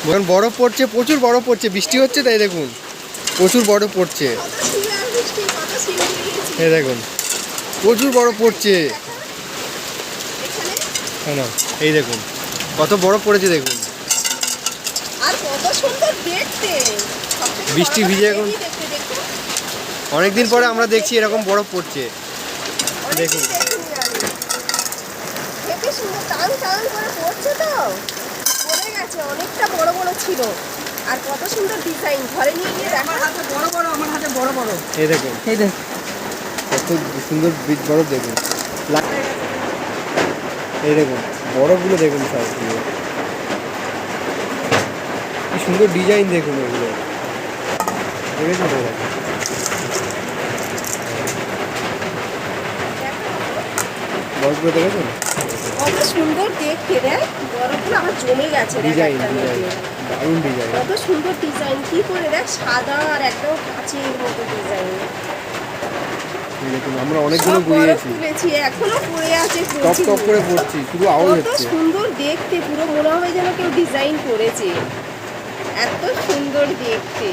এখন বরফ পড়ছে, প্রচুর বরফ পড়ছে, বৃষ্টি হচ্ছে তাই দেখুন প্রচুর বরফ পড়ছে। এই দেখুন প্রচুর বরফ পড়ছে। না এই দেখুন কত বরফ পড়েছে দেখুন। আর কত সুন্দর দেখতে, বৃষ্টি ভিজে এখন অনেকদিন পরে আমরা দেখছি এরকম বরফ পড়ছে দেখুন। দেখে সুন্দর টান টান করে পড়ছে তো, পড়ে গেছে, অনেকটা বড় বড় ছিল। আর কত সুন্দর ডিজাইন, ঘরে নিয়ে গিয়ে দেখা। আমার হাতে বড় বড়, আমার হাতে বড় বড়। এই দেখুন, এই দেখ কত সুন্দর বরফ দেখুন। এই দেখুন বরফগুলো দেখুন, সবগুলো কি সুন্দর ডিজাইন দেখুন এগুলো। দেখেছেন বরফগুলো দেখেছেন কত সুন্দর দেখতে রে, বরফগুলো আমার জমে গেছে রে ডিজাইন, একটা ডিজাইন মধ্যে। দারুণ ডিজাইন। কত সুন্দর ডিজাইন, কি করে দেখ সাদা আর একদম কাঁচের মতো ডিজাইন। দেখুন আমরা অনেকগুলো সব বরফ ঘুরিয়েছি, তুলেছি, এখনো পড়ে আছে টপ প্রচুর। টপ করে পড়ছি, শুধু আওয়াজ কত হচ্ছে। সুন্দর দেখতে, পুরো মনে হবে যেন কেউ ডিজাইন করেছে, এত সুন্দর দেখতে।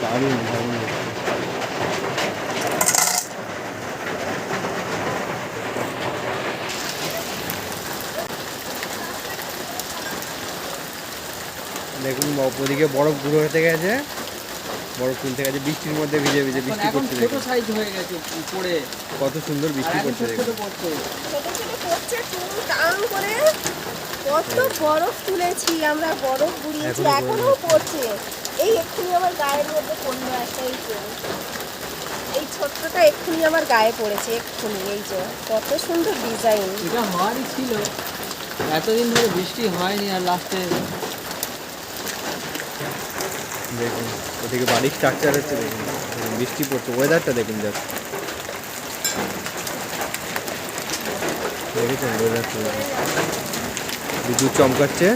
দারুণ দারুণ দেখতে। দেখুন ওদিকে বরফ গুঁড়ো হতে গেছে, বরফ তুলতে গেছে বৃষ্টির মধ্যে ভিজে ভিজে, বৃষ্টি এখন পড়ছে ছোট দেখুন সাইজ হয়ে গেছে পড়ে, কত সুন্দর বৃষ্টি আর এখন পড়ছে ছোট ছোট দেখুন। পড়ছে। ছোট ছোট পড়ছে টুন টান করে, কত বরফ তুলেছি আমরা, বরফ গুড়িয়েছি, এখনো এখনো পড়ছে। এই এক্ষুনি আমার গায়ের মধ্যে পড়লো একটা, এই যে এই ছোট্টটা এক্ষুনি আমার গায়ে পড়েছে, এক্ষুনি। এই যে কত সুন্দর ডিজাইন। এটা হওয়ারই ছিল, এতদিন ধরে বৃষ্টি হয়নি আর লাস্টে দেখুন ওদিকে বাড়ির স্ট্রাকচার হচ্ছে দেখুন, বৃষ্টি পড়ছে, ওয়েদারটা দেখুন জাস্ট। দেখেছেন ওয়েদারটা, বিদ্যুৎ চমকাচ্ছে।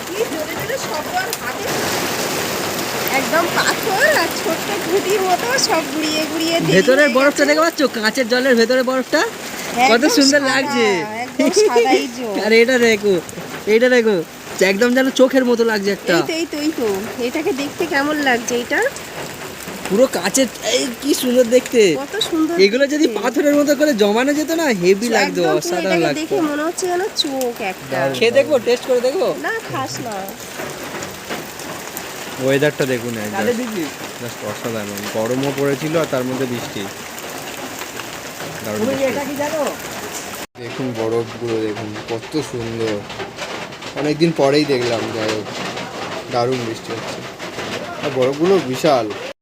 কি জোরে জোরে শব্দ, আর হাতে একদম পাথর আর ছোট্ট ঘুটির মতো সব গুড়িয়ে গুড়িয়ে দেরি ভেতরের হয়ে বরফটা গেছে। দেখতে পাচ্ছ, কাঁচের জলের ভেতরে বরফটা কত একদম সুন্দর সাদা, লাগছে। একদম সাদাই জল। আর এটা দেখো, এইটা দেখো, একদম যেন চোখের মতো লাগছে একটা, এই তো এটাকে দেখতে কেমন লাগছে, এটা পুরো কাঁচের, এই কি সুন্দর দেখতে। কত সুন্দর এগুলো যদি দেখতে। পাথরের মতো করে জমানো যেত না, হেভি লাগতো, একদম পুরো অসাধারণ এটাকে লাগতো। দেখে মনে হচ্ছে যেন চোখ একটা। দারুণ। খেয়ে দেখবো, টেস্ট করে দেখবো। না খাস না। ওয়েদারটা দেখুন কাদের দিদি জাস্ট অসাধারণ, গরমও পড়েছিল আর তার মধ্যে বৃষ্টি, দারুণ তুমি বৃষ্টি। এটা কি জানো? দেখুন বরফগুলো দেখুন কত সুন্দর, অনেকদিন পরেই দেখলাম, যাই হোক দারুণ বৃষ্টি হচ্ছে আর বরফগুলো বিশাল।